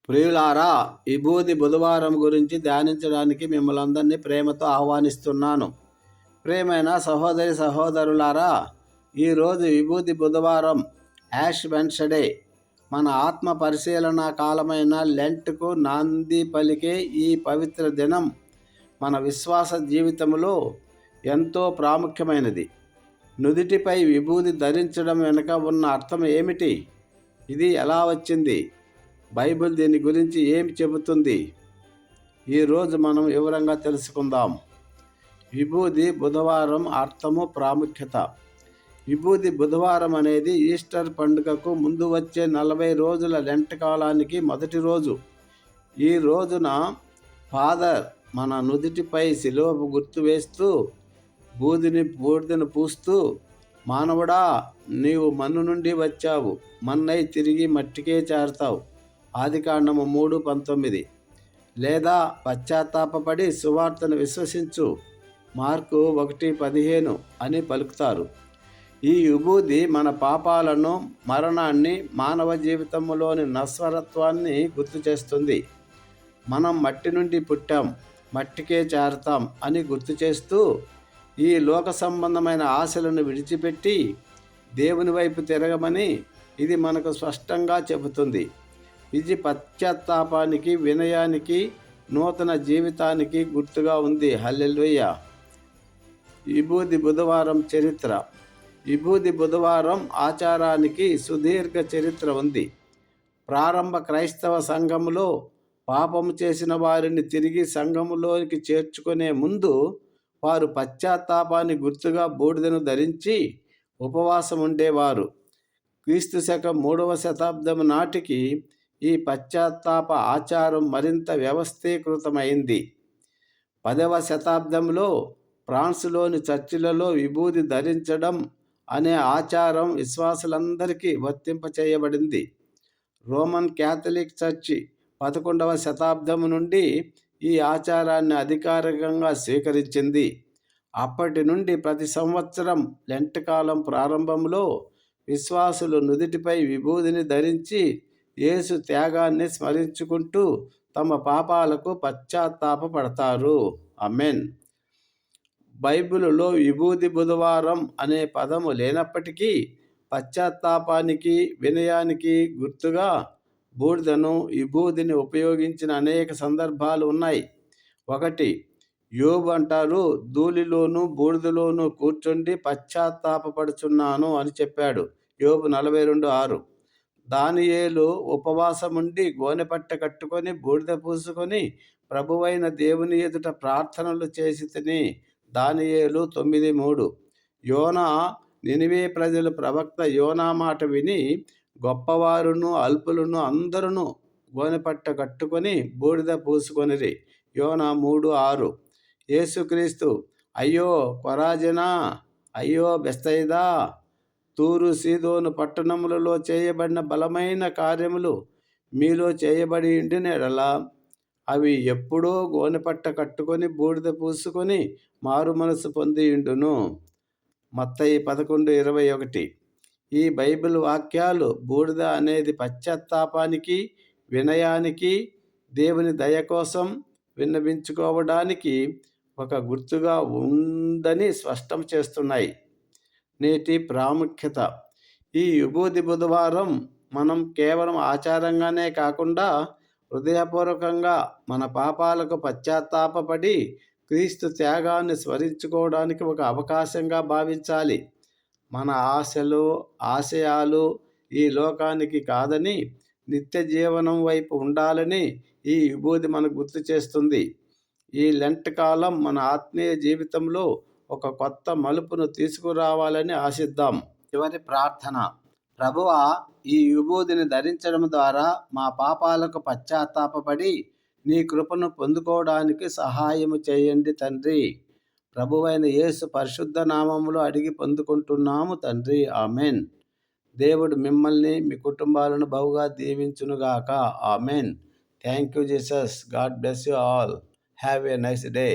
ప్రియులారా, విభూది బుధవారం గురించి ధ్యానించడానికి మిమ్మల్ని అందరినీ ప్రేమతో ఆహ్వానిస్తున్నాను. ప్రియమైన సహోదరి సహోదరులారా, ఈరోజు విభూది బుధవారం, యాష్ వెన్స్డే. మన ఆత్మ పరిశీలన కాలమైన లెంట్కు నాంది పలికే ఈ పవిత్ర దినం మన విశ్వాస జీవితంలో ఎంతో ప్రాముఖ్యమైనది. నుదిటిపై విభూది ధరించడం వెనుక ఉన్న అర్థం ఏమిటి? ఇది ఎలా వచ్చింది? బైబిల్ దీని గురించి ఏమి చెబుతుంది? ఈరోజు మనం వివరంగా తెలుసుకుందాం. విభూది బుధవారం అర్థము, ప్రాముఖ్యత. విభూది బుధవారం అనేది ఈస్టర్ పండుగకు ముందు వచ్చే 40 రోజుల లెంట్ కాలానికి మొదటి రోజు. ఈ రోజున ఫాదర్ మన నుదిటిపై శిలువ గుర్తు వేస్తూ బూడిదను పూస్తూ, మానవుడా, నీవు మన్ను నుండి వచ్చావు, మన్నై తిరిగి మట్టికే చేరతావు, ఆదికాండము 3:19. లేదా పశ్చాత్తాపపడి సువార్తను విశ్వసించు, మార్కు 1:15 అని పలుకుతారు. ఈ విభూది మన పాపాలను, మరణాన్ని, మానవ జీవితంలోని నశ్వరత్వాన్ని గుర్తు చేస్తుంది. మనం మట్టి నుండి పుట్టాం, మట్టికే చేరతాం అని గుర్తు చేస్తూ, ఈ లోక సంబంధమైన ఆశలను విడిచిపెట్టి దేవుని వైపు తిరగమని ఇది మనకు స్పష్టంగా చెబుతుంది. ఇది పశ్చాత్తాపానికి, వినయానికి, నూతన జీవితానికి గుర్తుగా ఉంది. హల్లెలూయా. విభూది బుధవారం చరిత్ర. విభూది బుధవారం ఆచారానికి సుదీర్ఘ చరిత్ర ఉంది. ప్రారంభ క్రైస్తవ సంఘములో పాపము చేసిన వారిని తిరిగి సంఘములోనికి చేర్చుకునే ముందు వారు పశ్చాత్తాపాన్ని గుర్తుగా బూడిదను ధరించి ఉపవాసం ఉండేవారు. క్రీస్తు శకం 3వ శతాబ్దం నాటికి ఈ పశ్చాత్తాప ఆచారం మరింత వ్యవస్థీకృతమైంది. 10వ శతాబ్దంలో ఫ్రాన్స్లోని చర్చిలలో విభూది ధరించడం అనే ఆచారం విశ్వాసులందరికీ వర్తింపచేయబడింది. రోమన్ క్యాథలిక్ చర్చి 11వ శతాబ్దం నుండి ఈ ఆచారాన్ని అధికారికంగా స్వీకరించింది. అప్పటి నుండి ప్రతి సంవత్సరం లెంట్ కాలం ప్రారంభంలో విశ్వాసులు నుదిటిపై విభూదిని ధరించి యేసు త్యాగాన్ని స్మరించుకుంటూ తమ పాపాలకు పశ్చాత్తాపపడతారు. ఆమేన్. బైబిలులో విభూది బుధవారం అనే పదము లేనప్పటికీ పశ్చాత్తాపానికి, వినయానికి గుర్తుగా బూడిదను, విభూదిని ఉపయోగించిన అనేక సందర్భాలు ఉన్నాయి. 1. యోబు అంటారు, ధూళిలోను బూడిదలోను కూర్చుండి పశ్చాత్తాపపడుచున్నాను అని చెప్పాడు. యోబు 42:6. దానియేలు ఉపవాసముండి గోనెపట్ట కట్టుకొని బూడిద పూసుకొని ప్రభువైన దేవుని ఎదుట ప్రార్థనలు చేసి తిని. దానియేలు 9:3. యోనా నినివే ప్రజలు ప్రవక్త యోనా మాట విని గొప్పవారును అల్పులను అందరూ గోనెపట్ట కట్టుకొని బూడిద పూసుకొనిరి. యోనా 3:6. యేసుక్రీస్తు, అయ్యో కొరాజినా, అయ్యో బెత్సయిదా, తూరు సీదోను పట్టణములలో చేయబడిన బలమైన కార్యములు మీలో చేయబడి ఉండిన యెడల అవి ఎప్పుడో గోనెపట్ట కట్టుకొని బూడిద పూసుకొని మారు మనసు పొంది ఉండును. మత్తయి 11:21. ఈ బైబిల్ వాక్యాలు బూడిద అనేది పశ్చాత్తాపానికి, వినయానికి, దేవుని దయ కోసం విన్నవించుకోవడానికి ఒక గుర్తుగా ఉందని స్పష్టం చేస్తున్నాయి. నేటి ప్రాముఖ్యత. ఈ విభూది బుధవారం మనం కేవలం ఆచారంగానే కాకుండా హృదయపూర్వకంగా మన పాపాలకు పశ్చాత్తాపపడి క్రీస్తు త్యాగాన్ని స్మరించుకోవడానికి ఒక అవకాశంగా భావించాలి. మన ఆశలు, ఆశయాలు ఈ లోకానికి కాదని నిత్య జీవనం వైపు ఉండాలని ఈ విభూది మనకు గుర్తు చేస్తుంది. ఈ లెంట్ కాలం మన ఆత్మీయ జీవితంలో ఒక కొత్త మలుపును తీసుకురావాలని ఆశిద్దాం. చివరి ప్రార్థన. ప్రభువా, ఈ విభూదిని ధరించడం ద్వారా మా పాపాలకు పశ్చాత్తాపపడి నీ కృపను పొందుకోవడానికి సహాయము చేయండి తండ్రి. ప్రభువైన యేసు పరిశుద్ధ నామములో అడిగి పొందుకుంటున్నాము తండ్రి. ఆమెన్. దేవుడు మిమ్మల్ని, మీ కుటుంబాలను బహుగా దీవించునుగాక. Amen. Thank you Jesus. God bless you all. Have a nice day.